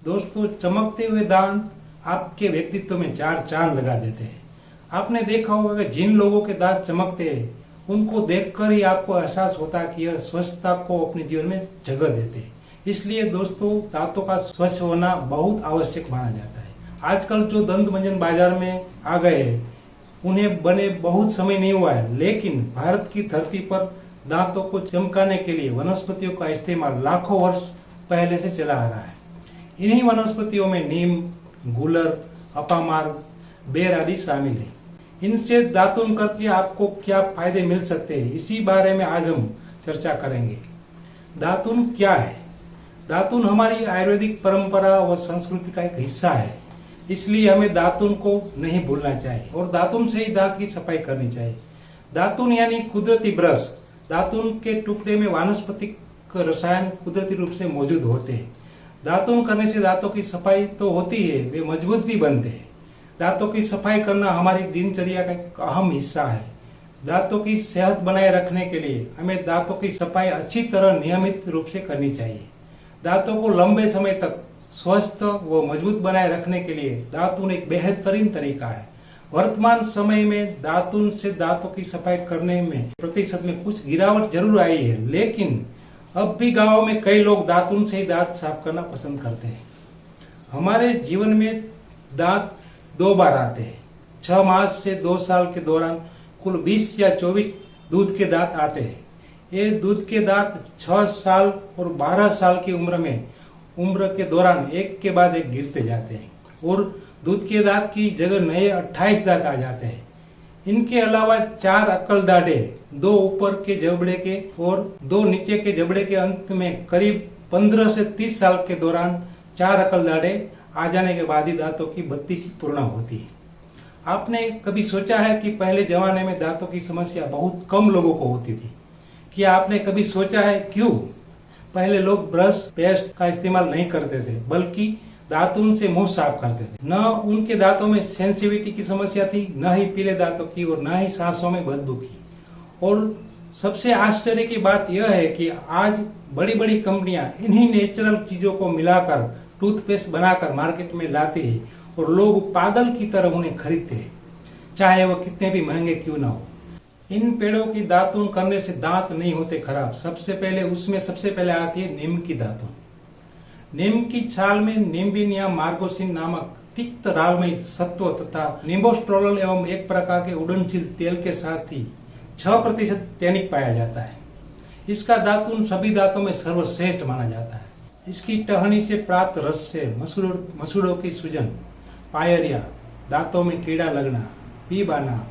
दोस्तों, चमकते हुए दांत आपके व्यक्तित्व में चार चांद लगा देते हैं। आपने देखा होगा कि जिन लोगों के दांत चमकते हैं उनको देखकर ही आपको एहसास होता है कि यह स्वच्छता को अपने जीवन में जगह देते हैं। इसलिए दोस्तों, दांतों का स्वच्छ होना बहुत आवश्यक माना जाता है। आजकल जो दंत मंजन बाजार में आ गए हैं उन्हें बने बहुत समय नहीं हुआ है, लेकिन भारत की धरती पर दांतों को चमकाने के लिए वनस्पतियों का इस्तेमाल लाखों वर्ष पहले से चला आ रहा है। इन्हीं वनस्पतियों में नीम, गूलर, अपामार, बेर आदि शामिल है। इनसे दातुन करके आपको क्या फायदे मिल सकते हैं, इसी बारे में आज हम चर्चा करेंगे। दातुन क्या है? दातुन हमारी आयुर्वेदिक परंपरा व संस्कृति का एक हिस्सा है, इसलिए हमें दातुन को नहीं भूलना चाहिए और दातुन से ही दांत की सफाई करनी चाहिए। दातुन यानी कुदरती ब्रश। दातुन के टुकड़े में वानस्पतिक रसायन कुदरती रूप से मौजूद होते हैं। दातुन करने से दांतों की सफाई तो होती है, वे मजबूत भी बनते हैं। दांतों की सफाई करना हमारी दिनचर्या का एक अहम हिस्सा है। दांतों की सेहत बनाए रखने के लिए हमें दांतों की सफाई अच्छी तरह नियमित रूप से करनी चाहिए। दांतों को लंबे समय तक स्वस्थ व मजबूत बनाए रखने के लिए दातुन एक बेहतरीन तरीका है। वर्तमान समय में दातुन से दांतों की सफाई करने में प्रतिशत में कुछ गिरावट जरूर आई है, लेकिन अब भी गांवों में कई लोग दातुन से ही दांत साफ करना पसंद करते हैं। हमारे जीवन में दांत दो बार आते हैं। 6 मास से 2 साल के दौरान कुल 20 या 24 दूध के दांत आते हैं। ये दूध के दांत 6 साल और 12 साल की उम्र के दौरान एक के बाद एक गिरते जाते हैं और दूध के दांत की जगह नए 28 दांत आ जाते हैं। इनके अलावा 4 अक्ल दाढ़े, 2 ऊपर के जबड़े के और 2 नीचे के जबड़े के अंत में करीब 15 से 30 साल के दौरान 4 अक्ल दाढ़े आ जाने के बाद ही दांतों की 32 पूर्ण होती है। आपने कभी सोचा है कि पहले जमाने में दांतों की समस्या बहुत कम लोगों को होती थी? क्या आपने कभी सोचा है क्यों? पहले लोग ब्रश, पेस्ट का इस्तेमाल नहीं करते थे, बल्कि दातुन से मुंह साफ करते थे। न उनके दांतों में सेंसिटिविटी की समस्या थी, न ही पीले दांतों की और न ही सांसों में बदबू की। और सबसे आश्चर्य की बात यह है कि आज बड़ी बड़ी कंपनियां इन्हीं नेचुरल चीजों को मिलाकर टूथपेस्ट बनाकर मार्केट में लाती है और लोग पागल की तरह उन्हें खरीदते हैं, चाहे वह कितने भी महंगे क्यों ना हो। इन पेड़ों की दातुन करने से दांत नहीं होते खराब। सबसे पहले आती है नीम की दातुन। नीम की छाल में निम्बिन या मार्गोसिन नामक तिक्त रालमय सत्व तथा निम्बोस्ट्रोल एवं एक प्रकार के उड़नछिल तेल के साथ ही 6% टैनिक पाया जाता है। इसका दातुन सभी दांतों में सर्वश्रेष्ठ माना जाता है। इसकी टहनी से प्राप्त रस से मसूड़ों की सूजन, पायरिया, दांतों में कीड़ा लगना, पीप आना,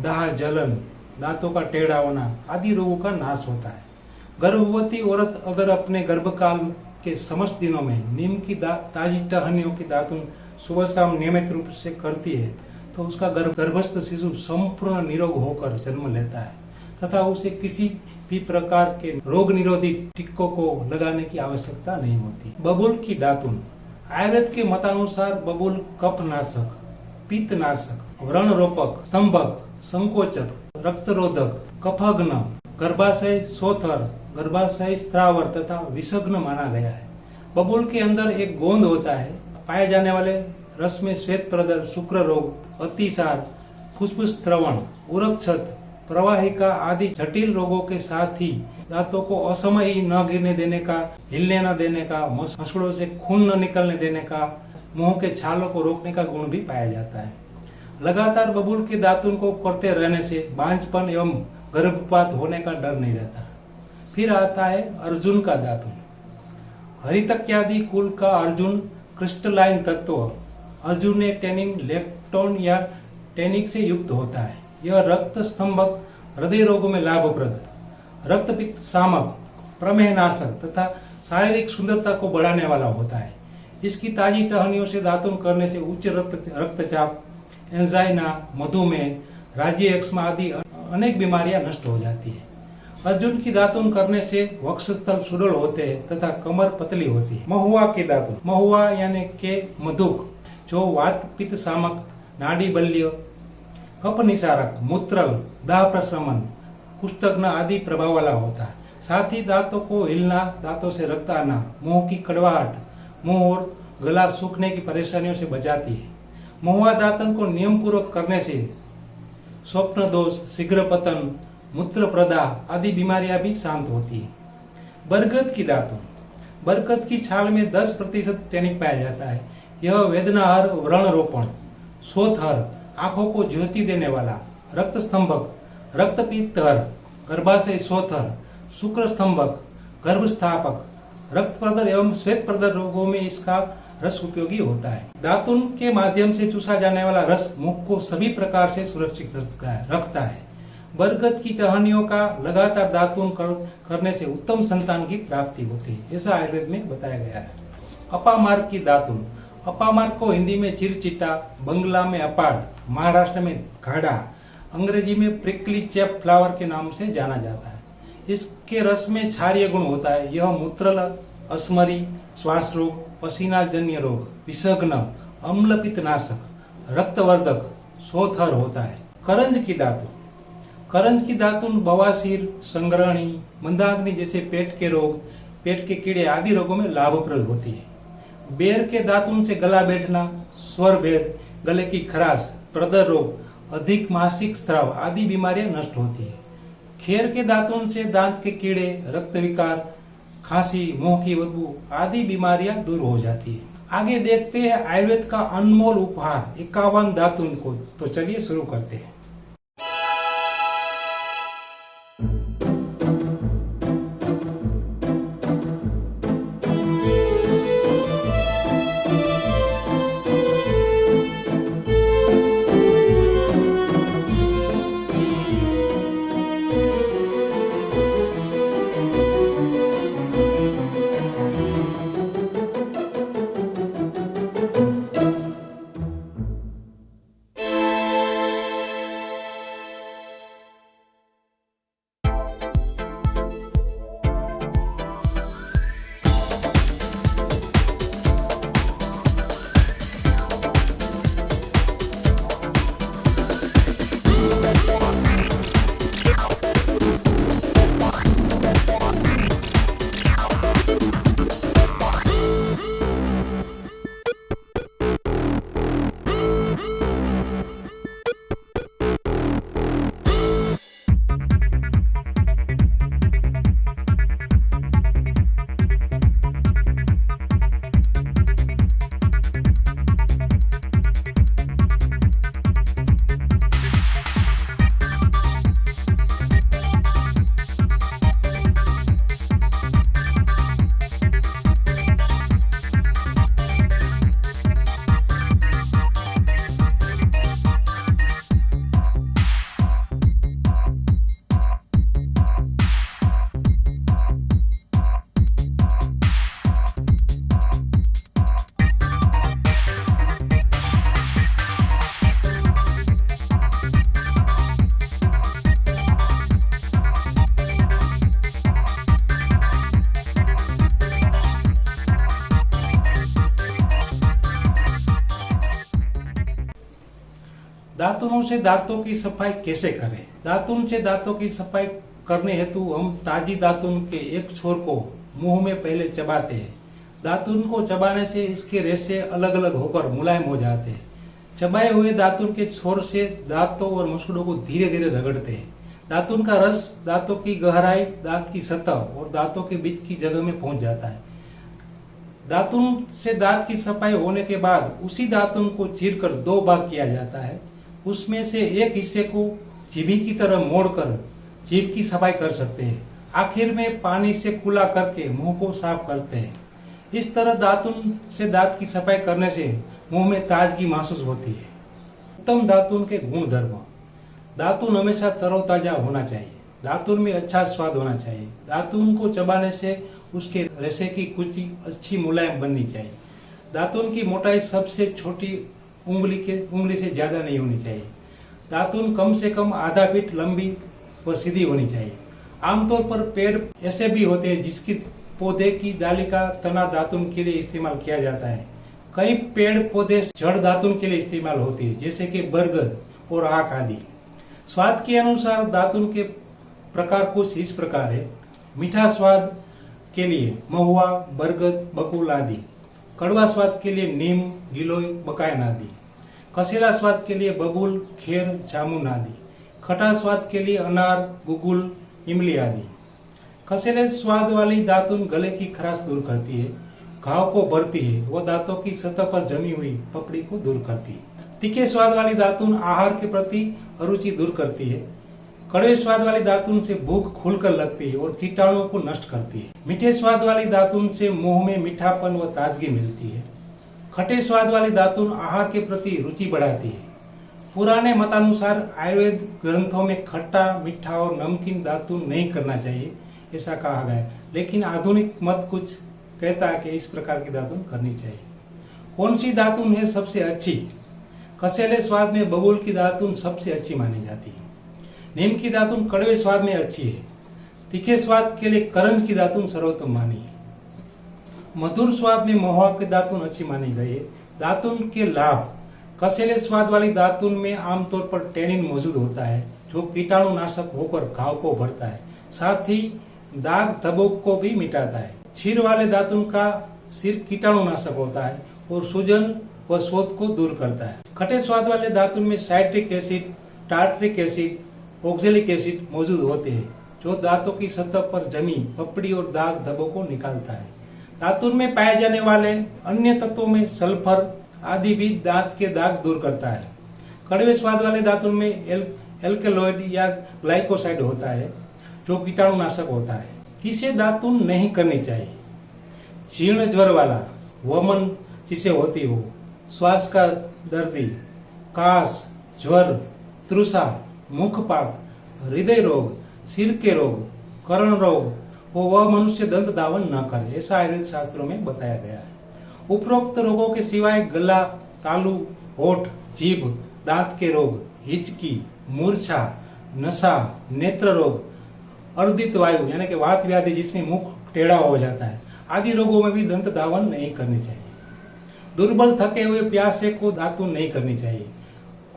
दाह जलन, दांतों का टेढ़ा होना आदि रोगों का नाश होता है। गर्भवती औरत अगर अपने गर्भकाल के समस्त दिनों में नीम की ताजी टहनियों की दातुन सुबह शाम नियमित रूप से करती है तो उसका गर्भस्थ शिशु संपूर्ण निरोग होकर जन्म लेता है तथा उसे किसी भी प्रकार के रोग निरोधी टीकों को लगाने की आवश्यकता नहीं होती। बबूल की दातुन। आयुर्वेद के मतानुसार बबूल कफनाशक, पित्तनाशक, व्रण रोपक, स्तंभक, संकोचक, रक्तरोधक, कफघ्न, गर्भाशय शोथर, गर्भाशय स्त्रावर तथा विषग्न माना गया है। बबूल के अंदर एक गोंद होता है। पाए जाने वाले रस में श्वेत प्रदर, शुक्र रोग, अतिसार, फुसफुस स्त्रवण, उरक्षत, प्रवाहिका आदि जटिल रोगों के साथ ही दांतों को असमय न गिरने देने का, हिलने न देने का, मसूड़ों से खून न निकलने देने का, मुंह के छालों को रोकने का गुण भी पाया जाता है। लगातार बबूल के दातुन को करते रहने से बांझपन एवं गर्भपात होने का डर नहीं रहता। फिर आता है अर्जुन का दातुन। हरितक्यादि कुल का अर्जुन क्रिस्टलाइन तत्व अर्जुने टेनिन लेक्टोन या टेनिक से युक्त होता है। यह रक्त स्तंभक, हृदय रोगों में लाभप्रद, रक्तपित्त शामक, प्रमेह नाशक तथा शारीरिक सुंदरता को बढ़ाने वाला होता है। इसकी ताजी टहनियों से दातुन करने से उच्च रक्तचाप, एंजाइना, मधुमेह, राज्य एक्समा आदि अनेक बीमारियां नष्ट हो जाती है। अर्जुन की दातुन करने से वक्षस्थल सुडौल होते हैं तथा कमर पतली होती है। महुआ की दातुन। महुआ यानी के मधुक, जो वात पित्त शामक, नाड़ी बल्य, कफ निसारक, मूत्रल, दाह प्रशमन, कुष्ठघ्न आदि प्रभाव वाला होता है। साथ ही दांतों को हिलना, दांतों से रक्त आना, मुंह की कड़वाहट, मुंह और गला सूखने की परेशानियों से बचाती है। महुआ दातन को नियम पूर्वक करने से स्वप्न दोष, शीघ्र पतन, मूत्र प्रदाह आदि बीमारियां भी शांत होती है। बरगद की दातुन, बरगद की छाल में 10% टैनिक पाया जाता है। यह वेदनाहर, व्रण रोपण, शोथहर, आंखों को ज्योति देने वाला, रक्त स्तंभक, रक्तपित्तहर, गर्भाशय शोथहर, शुक्र स्तंभक, गर्भ स्थापक, रक्त प्रदर एवं श्वेत प्रदर रोगों में इसका रस उपयोगी होता है। दातुन के माध्यम से चूसा जाने वाला रस मुख को सभी प्रकार से सुरक्षित रखता है। बरगद की टहनियों का लगातार दातुन करने से उत्तम संतान की प्राप्ति होती है, ऐसा आयुर्वेद में बताया गया है। अपामार्ग की दातुन, अपामार्ग को हिंदी में चिरचिटा, बंगला में अपाड, महाराष्ट्र में घाड़ा, अंग्रेजी में प्रिकली चैप फ्लावर के नाम से जाना जाता है। इसके रस में क्षारीय गुण होता है। यह मूत्रल, अस्मरी, श्वास रोग, पसीना जन्य रोग, विषग्न, अम्लपित्तनाशक, रक्तवर्धक, शोथहर होता है। करंज की दातुन, करंज की दातुन बवासीर, संग्रहणी, मंदाग्नि जैसे पेट के रोग, पेट के कीड़े आदि रोगों में लाभप्रद होती है। बेर के दातुन से गला बैठना, स्वर भेद, गले की खराश, प्रदर रोग, अधिक मासिक स्राव आदि बीमारियां नष्ट होती है। खेर के दातुन से दांत के कीड़े, रक्त विकार, खांसी, मुंह की बदबू आदि बीमारियां दूर हो जाती है। आगे देखते हैं आयुर्वेद का अनमोल उपहार 51 दातुन को। तो चलिए शुरू करते हैं। दातुनों से दांतों की सफाई कैसे करें? दातुन से दांतों की सफाई करने हेतु हम ताजी दातुन के एक छोर को मुंह में पहले चबाते हैं। दातुन को चबाने से इसके रेशे अलग अलग होकर मुलायम हो जाते हैं। चबाए हुए दातुन के छोर से दांतों और मसूड़ों को धीरे धीरे रगड़ते हैं। दातुन का रस दांतों की गहराई, दांत की सतह और दांतों के बीच की जगह में पहुंच जाता है। दातुन से दांत की सफाई होने के बाद उसी दातुन को चीरकर 2 भाग किया जाता है। उसमें से एक हिस्से को जीभी की तरह मोड़कर जीभ की सफाई कर सकते हैं। आखिर में पानी से कुला करके मुंह को साफ करते हैं। इस तरह दातुन से दांत की सफाई करने से मुंह में ताजगी महसूस होती है। उत्तम दातुन के गुण धर्म। दातुन हमेशा तरोताजा होना चाहिए। दातुन में अच्छा स्वाद होना चाहिए। दातुन को चबाने से उसके रेशे की कुची अच्छी मुलायम बननी चाहिए। दातुन की मोटाई सबसे छोटी उंगली से ज्यादा नहीं होनी चाहिए। दातुन कम से कम आधा फीट लंबी व सीधी होनी चाहिए। आमतौर पर पेड़ ऐसे भी होते हैं जिसकी पौधे की डाली का तना दातुन के लिए इस्तेमाल किया जाता है। कई पेड़ पौधे जड़ दातुन के लिए इस्तेमाल होते हैं, जैसे कि बरगद और आक आदि। स्वाद के अनुसार दातुन के प्रकार कुछ इस प्रकार है। मीठा स्वाद के लिए महुआ, बरगद, बकुल आदि। कड़वा स्वाद के लिए नीम, गिलोय, बकायन आदि। कसेला स्वाद के लिए बबूल, खेर, जामुन आदि। खटा स्वाद के लिए अनार, गुगुल, इमली आदि। कसेले स्वाद वाली दातुन गले की खराश दूर करती है, घाव को भरती है, वो दांतों की सतह पर जमी हुई पपड़ी को दूर करती है। तीखे स्वाद वाली दातुन आहार के प्रति अरुचि दूर करती है। कड़वे स्वाद वाली दातुन से भूख खुलकर लगती है और कीटाणुओं को नष्ट करती है। मीठे स्वाद वाली दातुन से मुंह में मीठापन व ताजगी मिलती है। खट्टे स्वाद वाली दातुन आहार के प्रति रुचि बढ़ाती है। पुराने मतानुसार आयुर्वेद ग्रंथों में खट्टा, मीठा और नमकीन दातुन नहीं करना चाहिए ऐसा कहा गया है, लेकिन आधुनिक मत कुछ कहता है कि इस प्रकार की दातुन करनी चाहिए। कौन सी दातुन है सबसे अच्छी? कसेले स्वाद में बबूल की दातुन सबसे अच्छी मानी जाती है। नीम की दातुन कड़वे स्वाद में अच्छी है। तीखे स्वाद के लिए करंज की दातुन सर्वोत्तम मानी है। मधुर स्वाद में महुआ की दातुन अच्छी मानी गई है। दातुन के लाभ: कसेले स्वाद वाली दातुन में आमतौर पर टेनिन मौजूद होता है जो कीटाणुनाशक होकर घाव को भरता है, साथ ही दाग धब्बों को भी मिटाता है। क्षीर वाले दातुन का सिर कीटाणुनाशक होता है और सूजन व शोथ को दूर करता है। खट्टे स्वाद वाले दातुन में citric acid, tartaric acid, oxalic acid मौजूद होते हैं जो दांतों की सतह पर जमी पपड़ी और दाग धब्बों को निकालता है। दातुन में पाए जाने वाले अन्य तत्वों में सल्फर आदि भी दांत के दाग दूर करता है। कड़वे स्वाद वाले दातुन में एल्केलॉइड या ग्लाइकोसाइड होता है जो कीटाणुनाशक होता है। किसे दातुन नहीं करनी चाहिए? जीर्ण ज्वर वाला, वमन जिसे होती हो, श्वास का दर्दी, कास, ज्वर, तृषा, मुखपाक, हृदय रोग, सिर के रोग, कर्ण रोग हो वह मनुष्य दंत धावन न करे, ऐसा आयुर्वेद शास्त्रों में बताया गया है। उपरोक्त रोगों के सिवाय गला, तालू, होठ, जीभ, दांत के रोग, हिचकी, मूर्छा, नशा, नेत्र रोग, अर्दित वायु यानी कि वात व्याधि जिसमें मुख टेढ़ा हो जाता है आदि रोगों में भी दंत धावन नहीं करनी चाहिए। दुर्बल, थके हुए प्यासे को दातुन नहीं करनी चाहिए।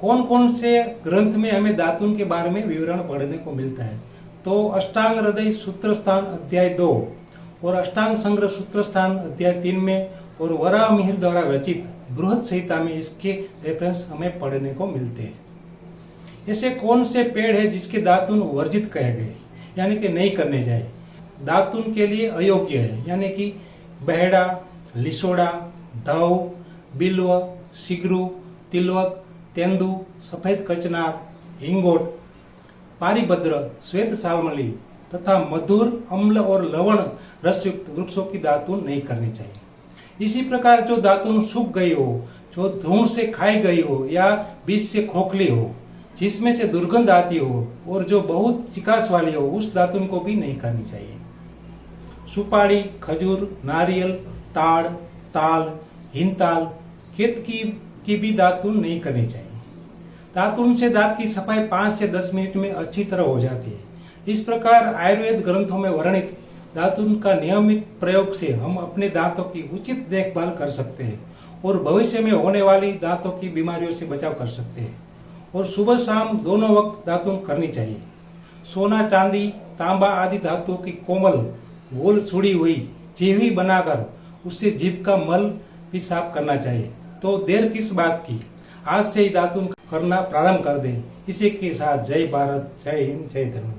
कौन कौन से ग्रंथ में हमें दातुन के बारे में विवरण पढ़ने को मिलता है? तो अष्टांग हृदय सूत्र स्थान अध्याय 2 और अष्टांग संग्रह सूत्र स्थान अध्याय 3 में और वराह मिहिर द्वारा रचित बृहद संहिता में इसके रेफरेंस हमें पढ़ने को मिलते हैं। ऐसे कौन से पेड़ है जिसके दातुन वर्जित कहे गए यानी कि नहीं करने चाहिए? दातुन के लिए अयोग्य है यानी कि बहेड़ा, लिसोड़ा, धव, बिल्व, सिगरू, तिलवक, तेंदु, सफेद कचनार, हिंगोट, पारिभद्र, श्वेत सावमली तथा मधुर, अम्ल और लवण रसयुक्त वृक्षों की दातुन नहीं करनी चाहिए। इसी प्रकार जो दातुन सूख गई हो, जो धूल से खाई गई हो या बीज से खोखली हो, जिसमें से दुर्गंध आती हो और जो बहुत चिकास वाली हो, उस दातुन को भी नहीं करनी चाहिए। सुपारी, खजूर, नारियल, ताड़, ताल, हिंताल, केतकी की भी दातुन नहीं करनी चाहिए। दातुन से दांत की सफाई 5 से 10 मिनट में अच्छी तरह हो जाती है। इस प्रकार आयुर्वेद ग्रंथों में वर्णित दातुन का नियमित प्रयोग से हम अपने दांतों की उचित देखभाल कर सकते हैं और भविष्य में होने वाली दांतों की बीमारियों से बचाव कर सकते हैं। और सुबह शाम दोनों वक्त दातुन करनी चाहिए। सोना, चांदी, तांबा आदि धातुओं की कोमल गोल छुड़ी हुई जीवी बनाकर उससे जीभ का मल भी साफ करना चाहिए। तो देर किस बात की, आज से ही दातुन करना प्रारंभ कर दें। इसी के साथ जय भारत, जय हिंद, जय धर्म।